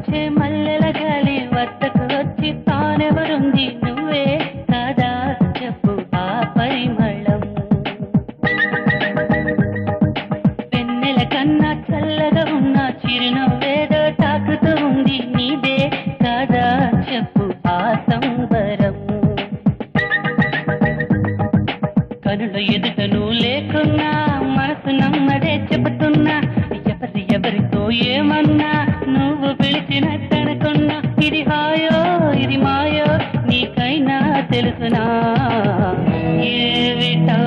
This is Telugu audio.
వచ్చే మల్లెల గాలి వద్దకు వచ్చి తానెవరుంది నువ్వే కాదా చెప్పు ఆ పరిమళం వెన్నెల కన్నా చల్లగా ఉన్న చిరునవ్వేదో తాకుతూ ఉంది నీదే కాదా చెప్పు ఆ సంబరం కనుల ఎదుట నువ్వు లేకున్నా మనసు నమ్మదే చెబుతున్నా ఎవరితో ఏమన్నా నువ్వు పిలిచినట్టనుకున్నా ఇది హాయో ఇది మాయో నీకైనా తెలుసునా ఏవిటో